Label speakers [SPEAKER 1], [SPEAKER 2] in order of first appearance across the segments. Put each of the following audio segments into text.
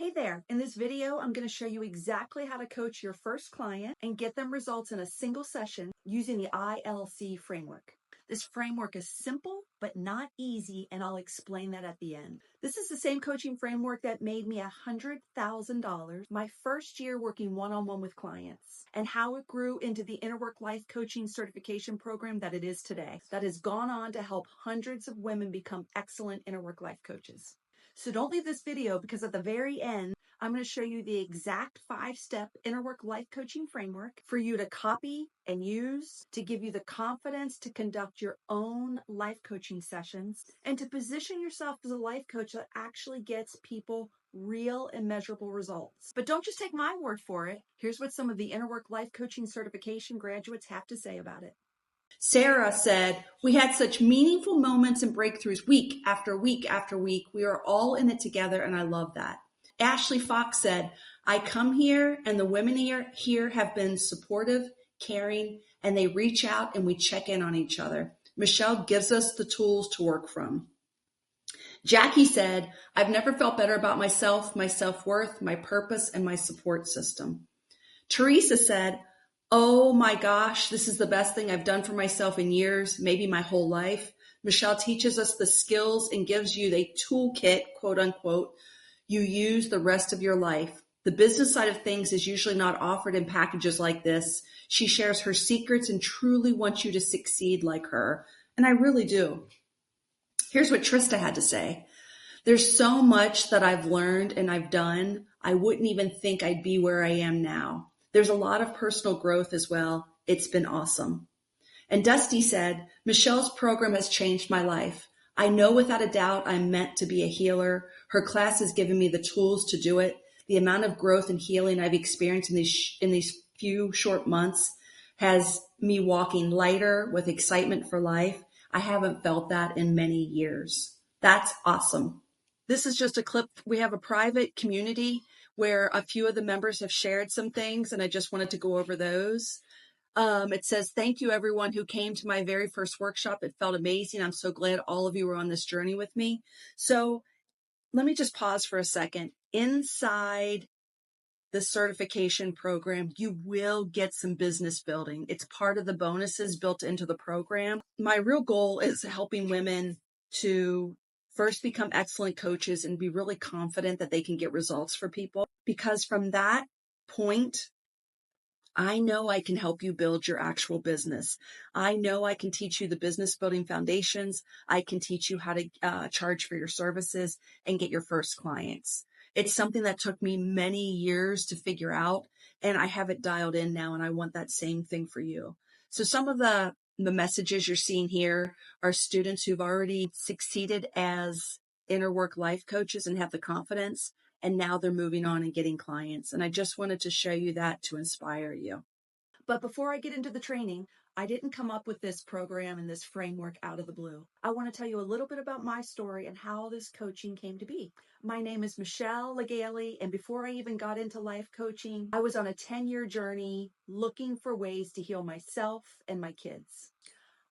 [SPEAKER 1] Hey there, in this video, I'm going to show you exactly how to coach your first client and get them results in a single session using the ILC framework. This framework is simple, but not easy, and I'll explain that at the end. This is the same coaching framework that made me $100,000 my first year working one-on-one with clients, and how it grew into the InnerWork Life Coaching Certification Program that it is today, that has gone on to help hundreds of women become excellent InnerWork Life coaches. So don't leave this video, because at the very end, I'm going to show you the exact 5-step InnerWork Life Coaching Framework for you to copy and use to give you the confidence to conduct your own life coaching sessions and to position yourself as a life coach that actually gets people real and measurable results. But don't just take my word for it. Here's what some of the InnerWork Life Coaching Certification graduates have to say about it.
[SPEAKER 2] Sarah said, "We had such meaningful moments and breakthroughs week after week after week. We are all in it together, and I love that." Ashley Fox said, "I come here, and the women here have been supportive, caring, and they reach out and we check in on each other. Michelle gives us the tools to work from." Jackie said, "I've never felt better about myself, my self-worth, my purpose, and my support system." Teresa said, "Oh my gosh, this is the best thing I've done for myself in years, maybe my whole life. Michelle teaches us the skills and gives you a toolkit, quote unquote, you use the rest of your life. The business side of things is usually not offered in packages like this. She shares her secrets and truly wants you to succeed like her." And I really do. Here's what Trista had to say. "There's so much that I've learned and I've done. I wouldn't even think I'd be where I am now. There's a lot of personal growth as well. It's been awesome." And Dusty said, "Michelle's program has changed my life. I know without a doubt I'm meant to be a healer. Her class has given me the tools to do it. The amount of growth and healing I've experienced in these few short months has me walking lighter with excitement for life. I haven't felt that in many years." That's awesome.
[SPEAKER 1] This is just a clip. We have a private community where a few of the members have shared some things, and I just wanted to go over those. It says, "Thank you everyone who came to my very first workshop. It felt amazing. I'm so glad all of you were on this journey with me." So let me just pause for a second. Inside the certification program, you will get some business building. It's part of the bonuses built into the program. My real goal is helping women to first become excellent coaches and be really confident that they can get results for people. Because from that point, I know I can help you build your actual business. I know I can teach you the business building foundations. I can teach you how to charge for your services and get your first clients. It's something that took me many years to figure out, and I have it dialed in now, and I want that same thing for you. So some of the messages you're seeing here are students who've already succeeded as InnerWork Life coaches and have the confidence, and now they're moving on and getting clients. And I just wanted to show you that to inspire you. But before I get into the training, I didn't come up with this program and this framework out of the blue. I want to tell you a little bit about my story and how this coaching came to be. My name is Michelle Legale, and before I even got into life coaching, I was on a 10-year journey looking for ways to heal myself and my kids.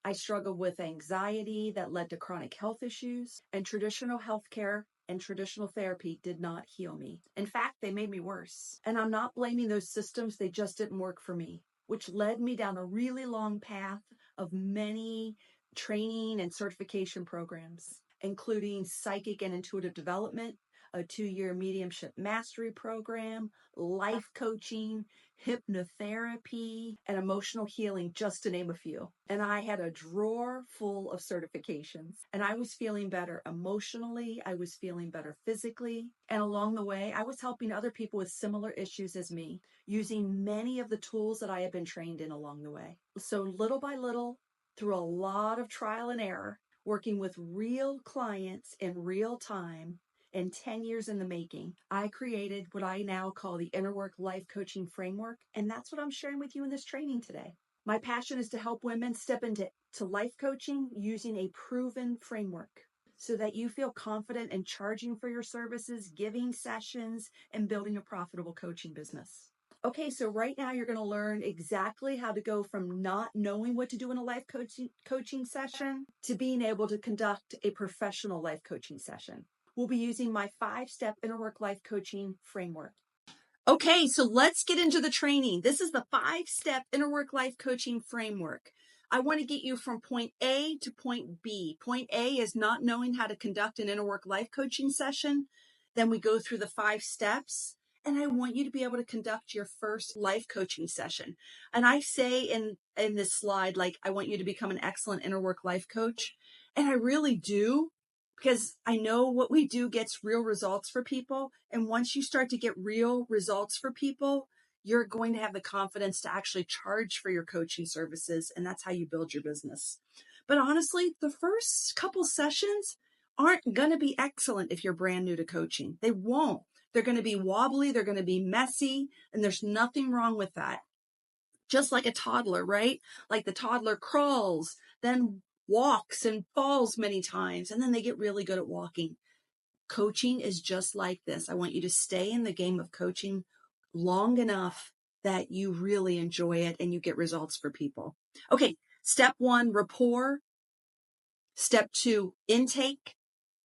[SPEAKER 1] I struggled with anxiety that led to chronic health issues, and traditional healthcare and traditional therapy did not heal me. In fact, they made me worse. And I'm not blaming those systems, they just didn't work for me, which led me down a really long path of many training and certification programs, including psychic and intuitive development, a 2-year mediumship mastery program, life coaching, hypnotherapy, and emotional healing, just to name a few. And I had a drawer full of certifications, and I was feeling better emotionally. I was feeling better physically. And along the way, I was helping other people with similar issues as me, using many of the tools that I had been trained in along the way. So little by little, through a lot of trial and error, working with real clients in real time, and 10 years in the making, I created what I now call the InnerWork Life Coaching Framework, and that's what I'm sharing with you in this training today. My passion is to help women step into life coaching using a proven framework so that you feel confident in charging for your services, giving sessions, and building a profitable coaching business. Okay, so right now you're going to learn exactly how to go from not knowing what to do in a life coaching session to being able to conduct a professional life coaching session. we'll be using my 5-step InnerWork Life Coaching Framework. Okay, so let's get into the training. This is the 5-step InnerWork Life Coaching Framework. I want to get you from point A to point B. Point A is not knowing how to conduct an InnerWork Life Coaching session. Then we go through the 5 steps, and I want you to be able to conduct your first life coaching session. And I say in this slide, like, I want you to become an excellent InnerWork Life coach. And I really do, because I know what we do gets real results for people. And once you start to get real results for people, you're going to have the confidence to actually charge for your coaching services. And that's how you build your business. But honestly, the first couple sessions aren't going to be excellent if you're brand new to coaching. They won't. They're going to be wobbly. They're going to be messy. And there's nothing wrong with that. Just like a toddler, right? Like the toddler crawls, then walks and falls many times, and then they get really good at walking. Coaching is just like this. I want you to stay in the game of coaching long enough that you really enjoy it and you get results for people. Okay, step 1, rapport. Step 2, intake.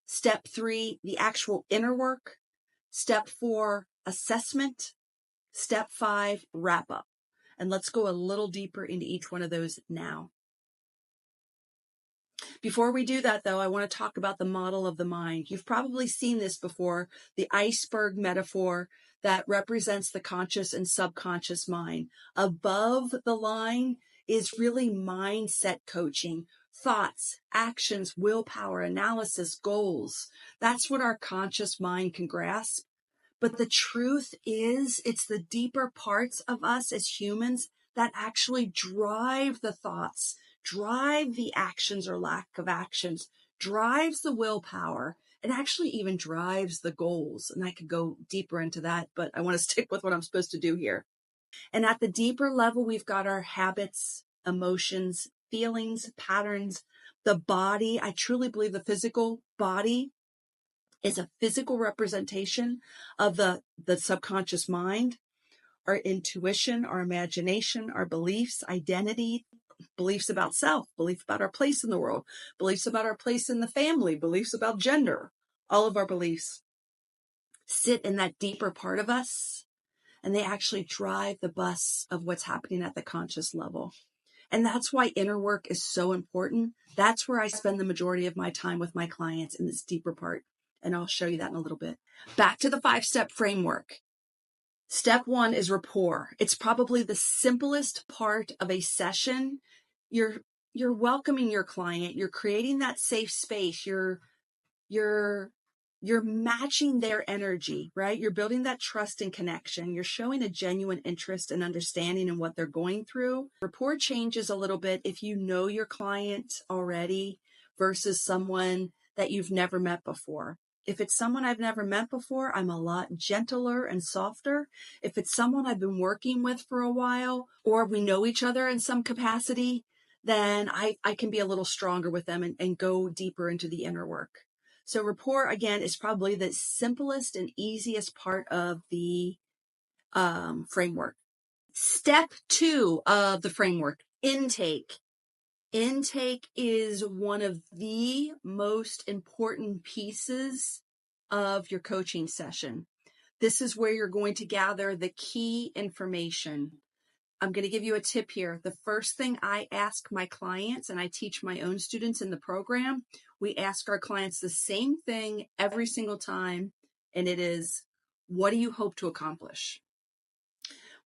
[SPEAKER 1] Step 3, the actual inner work. Step 4, assessment. Step 5, wrap up. And let's go a little deeper into each one of those now. Before we do that, though, I want to talk about the model of the mind. You've probably seen this before, the iceberg metaphor that represents the conscious and subconscious mind. Above the line is really mindset coaching, thoughts, actions, willpower, analysis, goals. That's what our conscious mind can grasp. But the truth is, it's the deeper parts of us as humans that actually drive the thoughts, drive the actions or lack of actions, drives the willpower, and actually even drives the goals. And I could go deeper into that, but I want to stick with what I'm supposed to do here. And at the deeper level, we've got our habits, emotions, feelings, patterns, the body. I truly believe the physical body is a physical representation of the subconscious mind, our intuition, our imagination, our beliefs, identity, beliefs about self, beliefs about our place in the world, beliefs about our place in the family, beliefs about gender. All of our beliefs sit in that deeper part of us, and they actually drive the bus of what's happening at the conscious level. And that's why inner work is so important. That's where I spend the majority of my time with my clients, in this deeper part. And I'll show you that in a little bit. Back to the 5-step framework. Step 1 is rapport. It's probably the simplest part of a session. You're welcoming your client. You're creating that safe space. You're matching their energy, right? You're building that trust and connection. You're showing a genuine interest and understanding in what they're going through. Rapport changes a little bit if you know your client already versus someone that you've never met before. If it's someone I've never met before, I'm a lot gentler and softer. If it's someone I've been working with for a while, or we know each other in some capacity, then I can be a little stronger with them and go deeper into the inner work. So rapport, again, is probably the simplest and easiest part of the framework. Step 2 of the framework, intake. Intake is one of the most important pieces of your coaching session. This is where you're going to gather the key information. I'm going to give you a tip here. The first thing I ask my clients, and I teach my own students in the program, we ask our clients the same thing every single time, and it is, what do you hope to accomplish?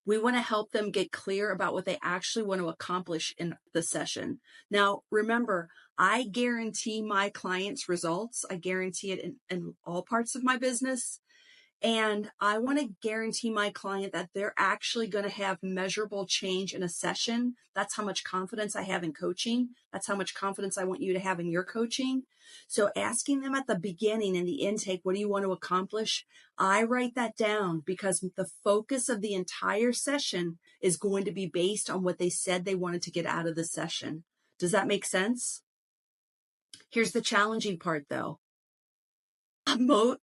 [SPEAKER 1] We want to help them get clear about what they actually want to accomplish in the session. Now, remember, I guarantee my clients results. I guarantee it in all parts of my business. And I want to guarantee my client that they're actually going to have measurable change in a session. That's how much confidence I have in coaching. That's how much confidence I want you to have in your coaching. So asking them at the beginning in the intake, what do you want to accomplish? I write that down because the focus of the entire session is going to be based on what they said they wanted to get out of the session. Does that make sense? Here's the challenging part, though.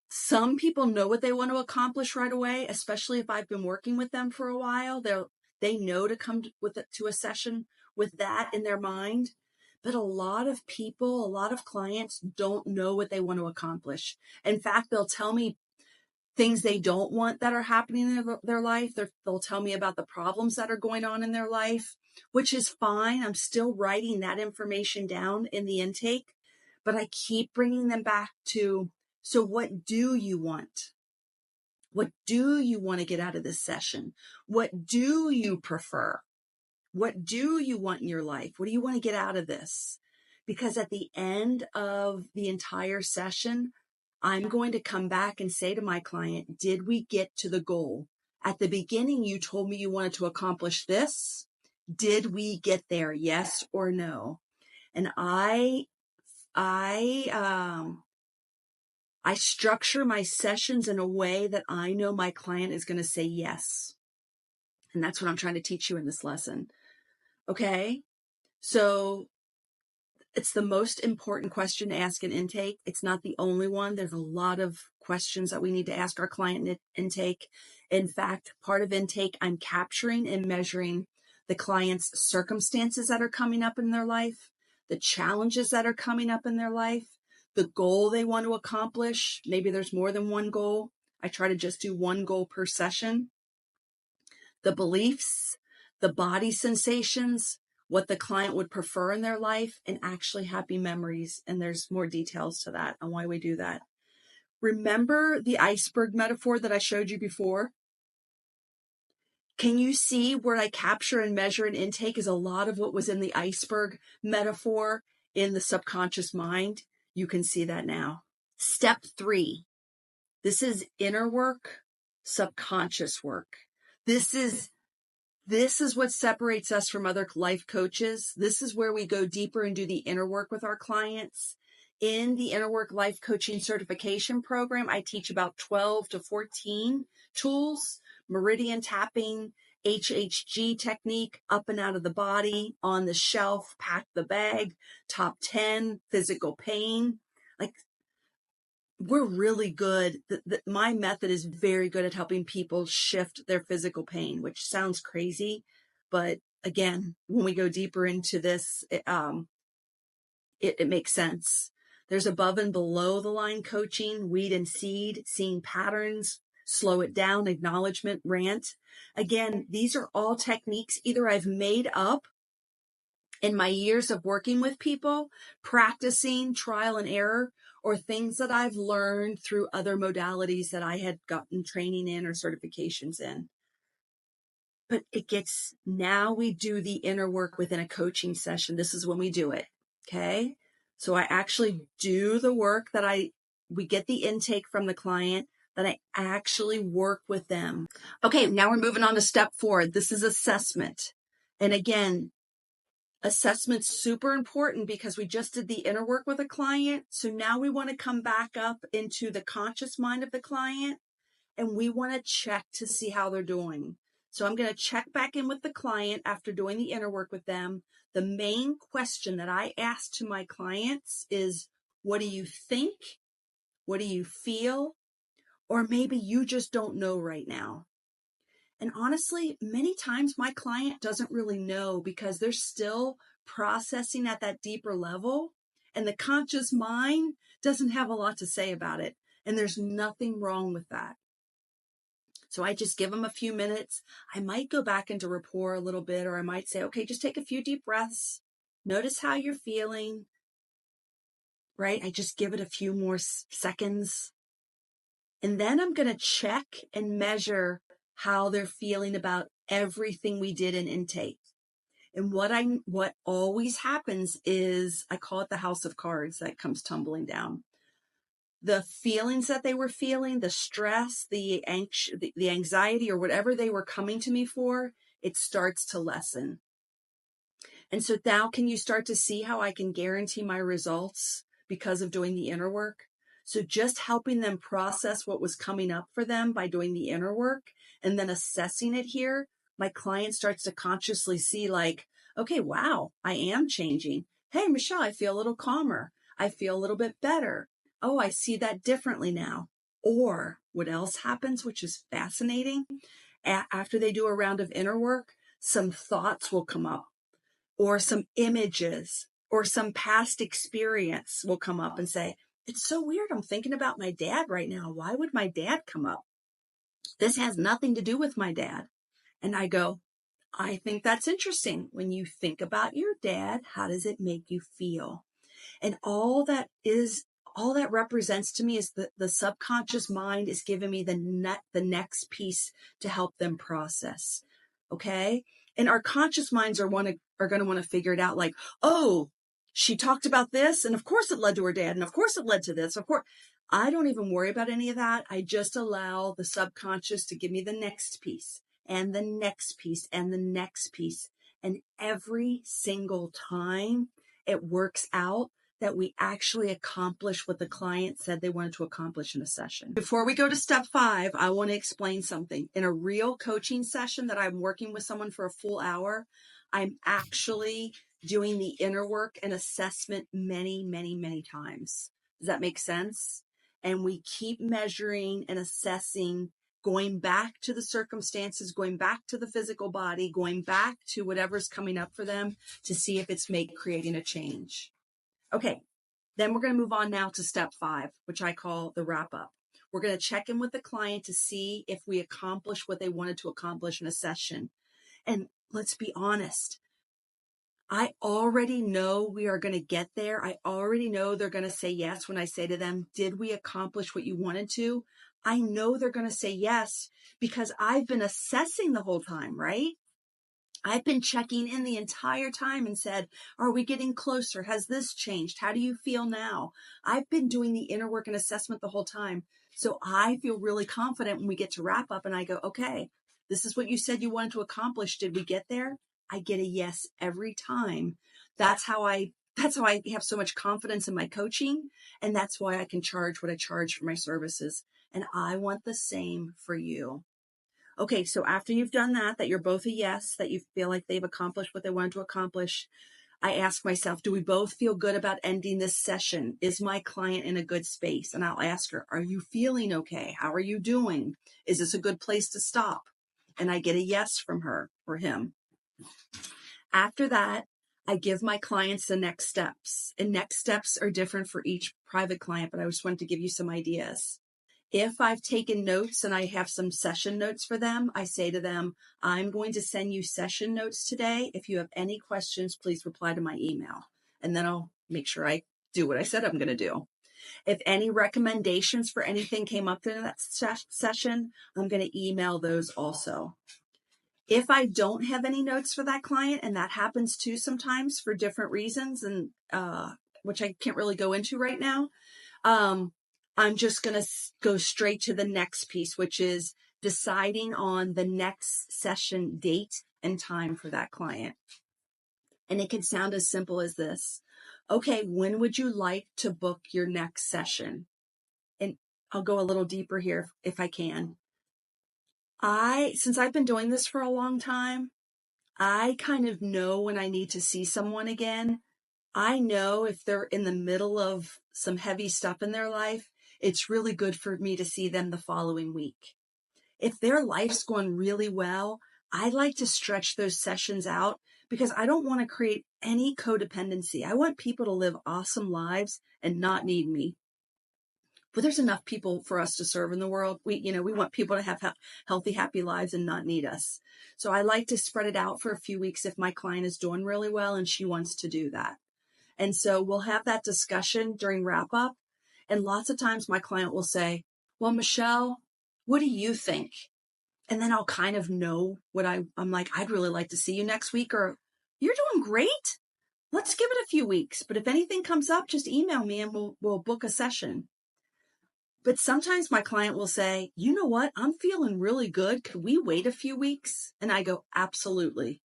[SPEAKER 1] Some people know what they want to accomplish right away, especially if I've been working with them for a while. They know to come to a session with that in their mind. But a lot of people, a lot of clients don't know what they want to accomplish. In fact, they'll tell me things they don't want that are happening in their life. They'll tell me about the problems that are going on in their life, which is fine. I'm still writing that information down in the intake, but I keep bringing them back to, so what do you want? What do you want to get out of this session? What do you prefer? What do you want in your life? What do you want to get out of this? Because at the end of the entire session, I'm going to come back and say to my client, did we get to the goal? At the beginning, you told me you wanted to accomplish this. Did we get there? Yes or no? And I structure my sessions in a way that I know my client is going to say yes. And that's what I'm trying to teach you in this lesson. Okay. So it's the most important question to ask in intake. It's not the only one. There's a lot of questions that we need to ask our client in intake. In fact, part of intake, I'm capturing and measuring the client's circumstances that are coming up in their life, the challenges that are coming up in their life, the goal they want to accomplish. Maybe there's more than one goal. I try to just do one goal per session. The beliefs, the body sensations, what the client would prefer in their life, and actually happy memories. And there's more details to that on why we do that. Remember the iceberg metaphor that I showed you before? Can you see where I capture and measure an intake is a lot of what was in the iceberg metaphor in the subconscious mind? You can see that now. Step 3. This is inner work, subconscious work. This is what separates us from other life coaches. This is where we go deeper and do the inner work with our clients. In the InnerWork Life Coaching Certification Program, I teach about 12 to 14 tools, meridian tapping, HHG technique, up and out of the body, on the shelf, pack the bag, top 10, physical pain. Like, we're really good. My method is very good at helping people shift their physical pain, which sounds crazy. But again, when we go deeper into this, it makes sense. There's above and below the line coaching, weed and seed, seeing patterns, slow it down, acknowledgement, rant. Again, these are all techniques either I've made up in my years of working with people, practicing trial and error, or things that I've learned through other modalities that I had gotten training in or certifications in. But now we do the inner work within a coaching session. This is when we do it. Okay. So I actually do the work we get the intake from the client, that I actually work with them. Okay. Now we're moving on to step 4. This is assessment. And again, assessment's super important because we just did the inner work with a client. So now we want to come back up into the conscious mind of the client, and we want to check to see how they're doing. So I'm going to check back in with the client after doing the inner work with them. The main question that I ask to my clients is, what do you think? What do you feel? Or maybe you just don't know right now. And honestly, many times my client doesn't really know because they're still processing at that deeper level, and the conscious mind doesn't have a lot to say about it. And there's nothing wrong with that. So I just give them a few minutes. I might go back into rapport a little bit, or I might say, okay, just take a few deep breaths. Notice how you're feeling, right? I just give it a few more seconds. And then I'm going to check and measure how they're feeling about everything we did in intake. And what always happens is, I call it the house of cards that comes tumbling down. The feelings that they were feeling, the stress, the anxiety, or whatever they were coming to me for, it starts to lessen. And so now can you start to see how I can guarantee my results because of doing the inner work? So just helping them process what was coming up for them by doing the inner work and then assessing it here, my client starts to consciously see, like, okay, wow, I am changing. Hey, Michelle, I feel a little calmer. I feel a little bit better. Oh, I see that differently now. Or what else happens, which is fascinating, after they do a round of inner work, some thoughts will come up, or some images, or some past experience will come up and say, it's so weird. I'm thinking about my dad right now. Why would my dad come up? This has nothing to do with my dad. And I go, I think that's interesting. When you think about your dad, how does it make you feel? And all that represents to me is the subconscious mind is giving me the next piece to help them process. Okay. And our conscious minds are going to want to figure it out, like, oh, she talked about this. And of course it led to her dad. And of course it led to this. Of course, I don't even worry about any of that. I just allow the subconscious to give me the next piece and the next piece and the next piece. And every single time it works out that we actually accomplish what the client said they wanted to accomplish in a session. Before we go to step 5, I want to explain something. In a real coaching session that I'm working with someone for a full hour, I'm actually doing the inner work and assessment many, many, many times. Does that make sense? And we keep measuring and assessing, going back to the circumstances, going back to the physical body, going back to whatever's coming up for them to see if it's creating a change. Okay, then we're going to move on now to step 5, which I call the wrap up. We're going to check in with the client to see if we accomplished what they wanted to accomplish in a session. And let's be honest, I already know we are going to get there. I already know they're going to say yes when I say to them, did we accomplish what you wanted to? I know they're going to say yes because I've been assessing the whole time, right? I've been checking in the entire time and said, are we getting closer? Has this changed? How do you feel now? I've been doing the inner work and assessment the whole time. So I feel really confident when we get to wrap up and I go, okay, this is what you said you wanted to accomplish. Did we get there? I get a yes every time. That's how I have so much confidence in my coaching. And that's why I can charge what I charge for my services. And I want the same for you. Okay, so after you've done that you're both a yes, that you feel like they've accomplished what they wanted to accomplish, I ask myself, do we both feel good about ending this session? Is my client in a good space? And I'll ask her, are you feeling okay? How are you doing? Is this a good place to stop? And I get a yes from her or him. After that, I give my clients the next steps. And next steps are different for each private client, but I just wanted to give you some ideas. If I've taken notes and I have some session notes for them, I say to them, I'm going to send you session notes today. If you have any questions, please reply to my email. And then I'll make sure I do what I said I'm going to do. If any recommendations for anything came up in that session, I'm going to email those also. If I don't have any notes for that client, and that happens too sometimes for different reasons, and which I can't really go into right now, I'm just going to go straight to the next piece, which is deciding on the next session date and time for that client. And it can sound as simple as this. Okay, when would you like to book your next session? And I'll go a little deeper here if I can. Since I've been doing this for a long time, I kind of know when I need to see someone again. I know if they're in the middle of some heavy stuff in their life, it's really good for me to see them the following week. If their life's going really well, I like to stretch those sessions out because I don't want to create any codependency. I want people to live awesome lives and not need me. But there's enough people for us to serve in the world. We want people to have healthy, happy lives and not need us. So I like to spread it out for a few weeks if my client is doing really well and she wants to do that. And so we'll have that discussion during wrap up. And lots of times my client will say, well, Michelle, what do you think? And then I'll kind of know what I'm like, I'd really like to see you next week, or you're doing great. Let's give it a few weeks. But if anything comes up, just email me and we'll book a session. But sometimes my client will say, you know what? I'm feeling really good. Could we wait a few weeks? And I go, absolutely.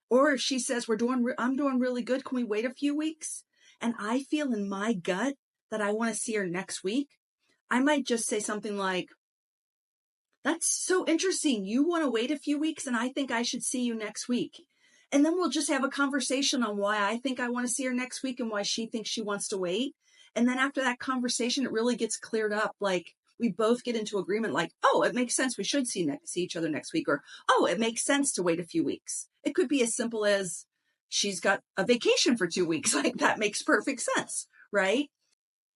[SPEAKER 1] Or if she says, I'm doing really good. Can we wait a few weeks? And I feel in my gut that I want to see her next week. I might just say something like, that's so interesting. You want to wait a few weeks and I think I should see you next week. And then we'll just have a conversation on why I think I want to see her next week and why she thinks she wants to wait. And then after that conversation, it really gets cleared up. Like we both get into agreement, like, oh, it makes sense. We should see each other next week. Or, oh, it makes sense to wait a few weeks. It could be as simple as, she's got a vacation for 2 weeks. Like, that makes perfect sense, right?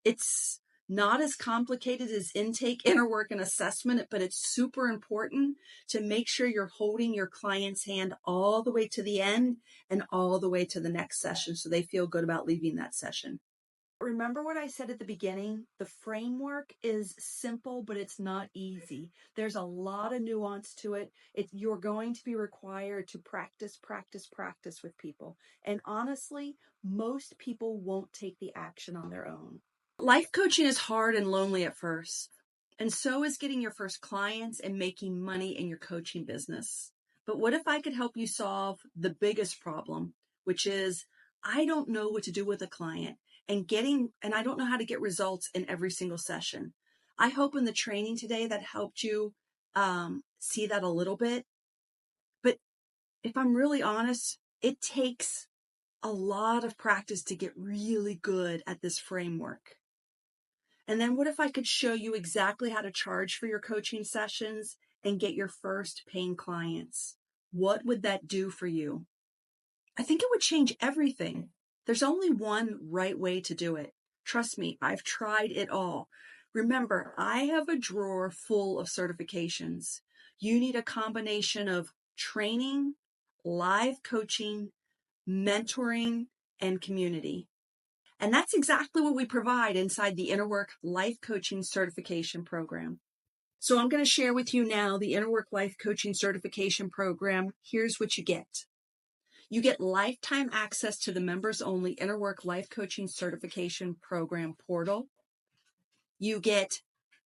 [SPEAKER 1] It's not as complicated as intake, inner work, and assessment, but it's super important to make sure you're holding your client's hand all the way to the end and all the way to the next session so they feel good about leaving that session. Remember what I said at the beginning? The framework is simple, but it's not easy. There's a lot of nuance to it. You're going to be required to practice, practice, practice with people. And honestly, most people won't take the action on their own. Life coaching is hard and lonely at first, and so is getting your first clients and making money in your coaching business. But what if I could help you solve the biggest problem, which is I don't know what to do with a client and I don't know how to get results in every single session. I hope in the training today that helped you see that a little bit. But if I'm really honest, it takes a lot of practice to get really good at this framework. And then what if I could show you exactly how to charge for your coaching sessions and get your first paying clients? What would that do for you? I think it would change everything. There's only one right way to do it. Trust me, I've tried it all. Remember, I have a drawer full of certifications. You need a combination of training, live coaching, mentoring, and community. And that's exactly what we provide inside the InnerWork Life Coaching Certification Program. So I'm going to share with you now the InnerWork Life Coaching Certification Program. Here's what you get. You get lifetime access to the members-only InnerWork Life Coaching Certification Program portal. You get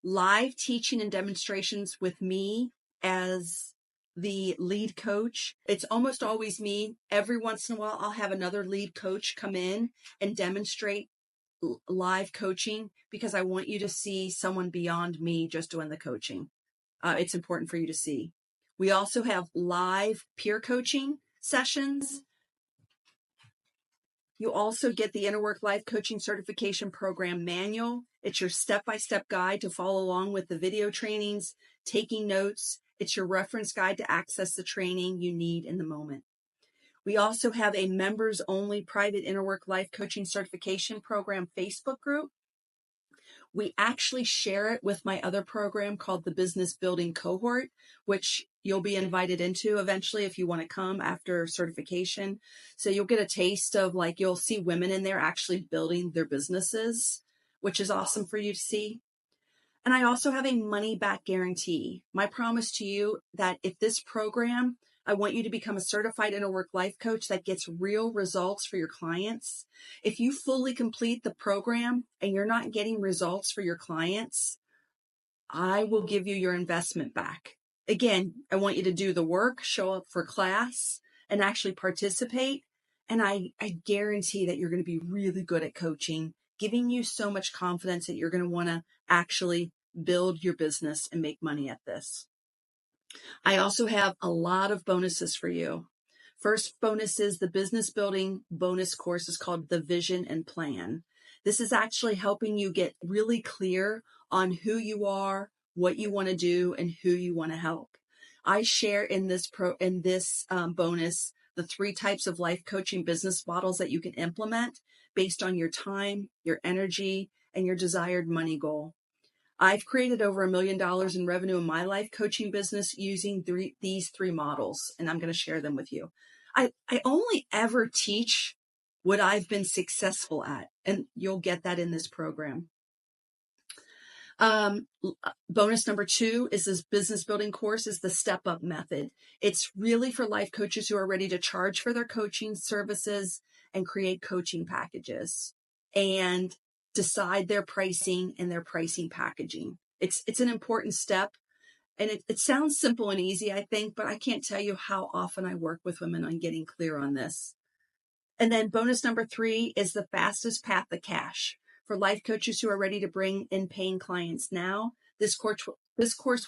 [SPEAKER 1] live teaching and demonstrations with me as the lead coach. It's almost always me. Every once in a while, I'll have another lead coach come in and demonstrate live coaching because I want you to see someone beyond me just doing the coaching. It's important for you to see. We also have live peer coaching sessions. You also get the InnerWork Life Coaching Certification Program manual. It's your step-by-step guide to follow along with the video trainings, taking notes. It's your reference guide to access the training you need in the moment. We also have a members-only private InnerWork Life Coaching Certification Program Facebook group. We actually share it with my other program called the Business Building Cohort, which you'll be invited into eventually if you want to come after certification. So you'll get a taste of, like, you'll see women in there actually building their businesses, which is awesome for you to see. And I also have a money back guarantee. My promise to you that if this program, I want you to become a certified InnerWork life coach that gets real results for your clients. If you fully complete the program and you're not getting results for your clients, I will give you your investment back. Again, I want you to do the work, show up for class, and actually participate. And I guarantee that you're going to be really good at coaching, giving you so much confidence that you're going to want to actually build your business and make money at this. I also have a lot of bonuses for you. First bonus is the business building bonus course is called The Vision and Plan. This is actually helping you get really clear on who you are, what you want to do, and who you want to help. I share in this bonus the 3 types of life coaching business models that you can implement based on your time, your energy, and your desired money goal. I've created over $1 million in revenue in my life coaching business using these 3 models, and I'm going to share them with you. I only ever teach what I've been successful at, and you'll get that in this program. Bonus number 2 is this business building course is the step up method. It's really for life coaches who are ready to charge for their coaching services and create coaching packages and decide their pricing and their pricing packaging. It's an important step. And it sounds simple and easy, I think, but I can't tell you how often I work with women on getting clear on this. And then bonus number 3 is the fastest path to cash. For life coaches who are ready to bring in paying clients now, this course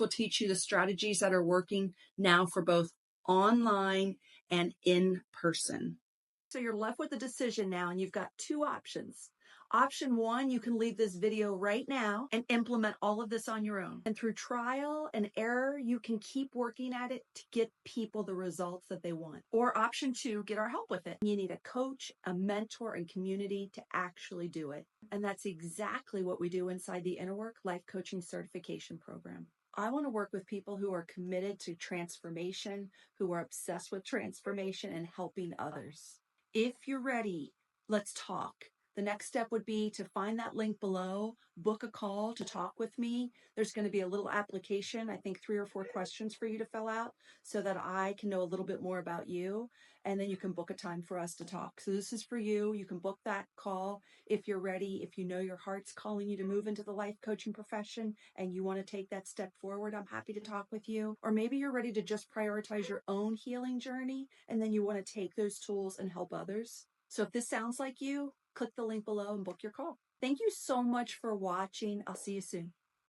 [SPEAKER 1] will teach you the strategies that are working now for both online and in person. So you're left with a decision now, and you've got 2 options. Option one, you can leave this video right now and implement all of this on your own. And through trial and error, you can keep working at it to get people the results that they want. Or option two, get our help with it. You need a coach, a mentor, and community to actually do it. And that's exactly what we do inside the InnerWork Life Coaching Certification Program. I want to work with people who are committed to transformation, who are obsessed with transformation and helping others. If you're ready, let's talk. The next step would be to find that link below, book a call to talk with me. There's going to be a little application, I think 3 or 4 questions for you to fill out so that I can know a little bit more about you. And then you can book a time for us to talk. So this is for you. You can book that call if you're ready, if you know your heart's calling you to move into the life coaching profession and you want to take that step forward. I'm happy to talk with you. Or maybe you're ready to just prioritize your own healing journey and then you want to take those tools and help others. So if this sounds like you, click the link below and book your call. Thank you so much for watching. I'll see you soon.